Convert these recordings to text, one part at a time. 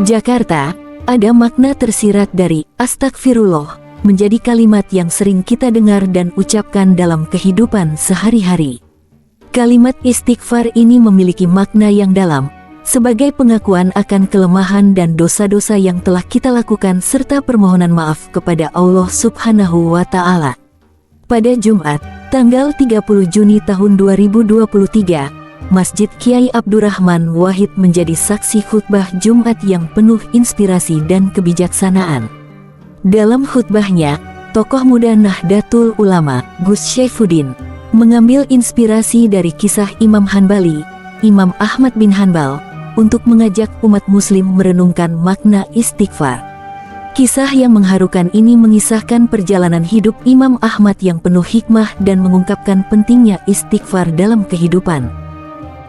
Jakarta, ada makna tersirat dari astagfirullah menjadi kalimat yang sering kita dengar dan ucapkan dalam kehidupan sehari-hari. Kalimat istighfar ini memiliki makna yang dalam, sebagai pengakuan akan kelemahan dan dosa-dosa yang telah kita lakukan serta permohonan maaf kepada Allah Subhanahu wa Ta'ala. Pada Jumat, tanggal 30 Juni tahun 2023, Masjid Kiai Abdurrahman Wahid menjadi saksi khutbah Jumat yang penuh inspirasi dan kebijaksanaan. Dalam khutbahnya, tokoh muda Nahdlatul Ulama, Gus Syaifuddin, mengambil inspirasi dari kisah Imam Hanbali, Imam Ahmad bin Hanbal, untuk mengajak umat muslim merenungkan makna istighfar. Kisah yang mengharukan ini mengisahkan perjalanan hidup Imam Ahmad yang penuh hikmah dan mengungkapkan pentingnya istighfar dalam kehidupan.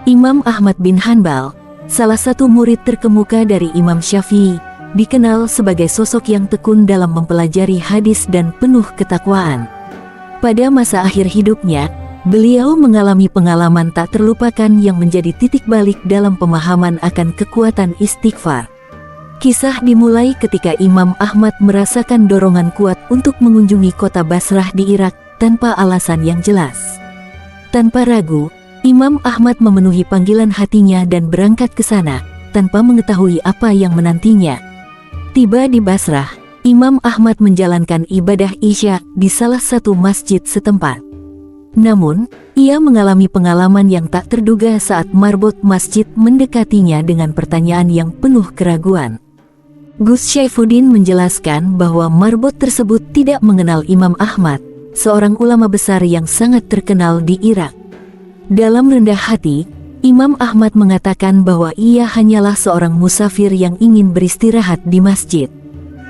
Imam Ahmad bin Hanbal, salah satu murid terkemuka dari Imam Syafi'i, dikenal sebagai sosok yang tekun dalam mempelajari hadis dan penuh ketakwaan. Pada masa akhir hidupnya, beliau mengalami pengalaman tak terlupakan yang menjadi titik balik dalam pemahaman akan kekuatan istighfar. Kisah dimulai ketika Imam Ahmad merasakan dorongan kuat untuk mengunjungi kota Basrah di Irak tanpa alasan yang jelas. Tanpa ragu, Imam Ahmad memenuhi panggilan hatinya dan berangkat ke sana, tanpa mengetahui apa yang menantinya. Tiba di Basrah, Imam Ahmad menjalankan ibadah Isya di salah satu masjid setempat. Namun, ia mengalami pengalaman yang tak terduga saat marbot masjid mendekatinya dengan pertanyaan yang penuh keraguan. Gus Syaifuddin menjelaskan bahwa marbot tersebut tidak mengenal Imam Ahmad, seorang ulama besar yang sangat terkenal di Irak. Dalam rendah hati, Imam Ahmad mengatakan bahwa ia hanyalah seorang musafir yang ingin beristirahat di masjid.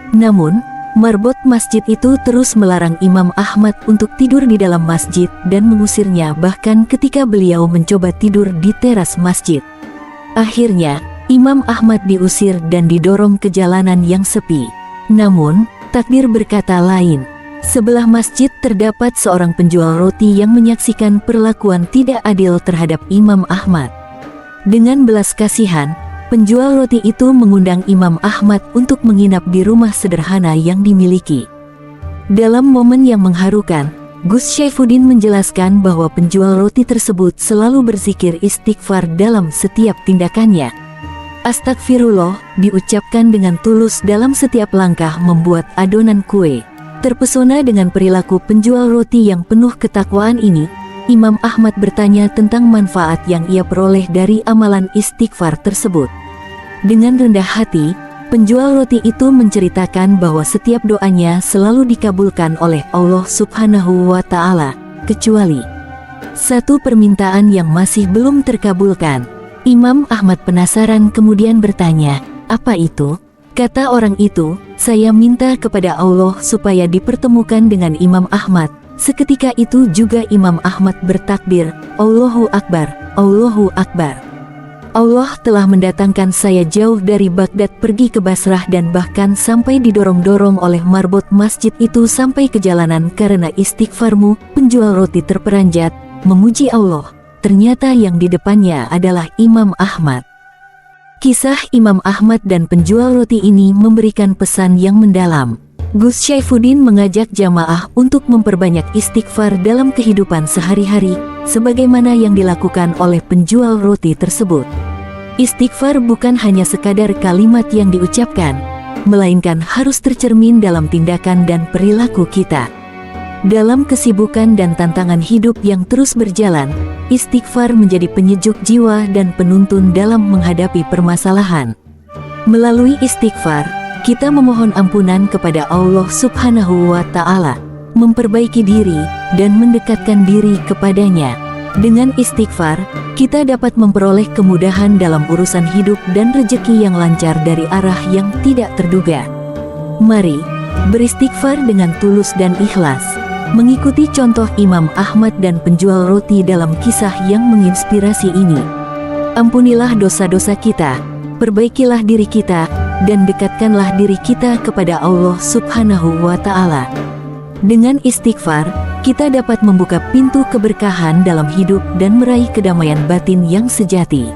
Namun, marbot masjid itu terus melarang Imam Ahmad untuk tidur di dalam masjid dan mengusirnya bahkan ketika beliau mencoba tidur di teras masjid. Akhirnya, Imam Ahmad diusir dan didorong ke jalanan yang sepi. Namun, takdir berkata lain. Sebelah masjid terdapat seorang penjual roti yang menyaksikan perlakuan tidak adil terhadap Imam Ahmad. Dengan belas kasihan, penjual roti itu mengundang Imam Ahmad untuk menginap di rumah sederhana yang dimiliki. Dalam momen yang mengharukan, Gus Syaifuddin menjelaskan bahwa penjual roti tersebut selalu berzikir istighfar dalam setiap tindakannya. Astagfirullah diucapkan dengan tulus dalam setiap langkah membuat adonan kue. Terpesona dengan perilaku penjual roti yang penuh ketakwaan ini, Imam Ahmad bertanya tentang manfaat yang ia peroleh dari amalan istighfar tersebut. Dengan rendah hati, penjual roti itu menceritakan bahwa setiap doanya selalu dikabulkan oleh Allah Subhanahu wa Ta'ala, kecuali satu permintaan yang masih belum terkabulkan. Imam Ahmad penasaran kemudian bertanya, "Apa itu?" Kata orang itu, "Saya minta kepada Allah supaya dipertemukan dengan Imam Ahmad." Seketika itu juga Imam Ahmad bertakbir, "Allahu Akbar, Allahu Akbar. Allah telah mendatangkan saya jauh dari Baghdad pergi ke Basrah dan bahkan sampai didorong-dorong oleh marbot masjid itu sampai ke jalanan karena istighfarmu." Penjual roti terperanjat, memuji Allah. Ternyata yang di depannya adalah Imam Ahmad. Kisah Imam Ahmad dan penjual roti ini memberikan pesan yang mendalam. Gus Syaifuddin mengajak jamaah untuk memperbanyak istighfar dalam kehidupan sehari-hari, sebagaimana yang dilakukan oleh penjual roti tersebut. Istighfar bukan hanya sekadar kalimat yang diucapkan, melainkan harus tercermin dalam tindakan dan perilaku kita. Dalam kesibukan dan tantangan hidup yang terus berjalan, istighfar menjadi penyejuk jiwa dan penuntun dalam menghadapi permasalahan. Melalui istighfar, kita memohon ampunan kepada Allah Subhanahu wa Ta'ala, memperbaiki diri, dan mendekatkan diri kepadanya. Dengan istighfar, kita dapat memperoleh kemudahan dalam urusan hidup dan rejeki yang lancar dari arah yang tidak terduga. Mari beristighfar dengan tulus dan ikhlas, mengikuti contoh Imam Ahmad dan penjual roti dalam kisah yang menginspirasi ini. Ampunilah dosa-dosa kita, perbaikilah diri kita, dan dekatkanlah diri kita kepada Allah Subhanahu wa Ta'ala. Dengan istighfar, kita dapat membuka pintu keberkahan dalam hidup dan meraih kedamaian batin yang sejati.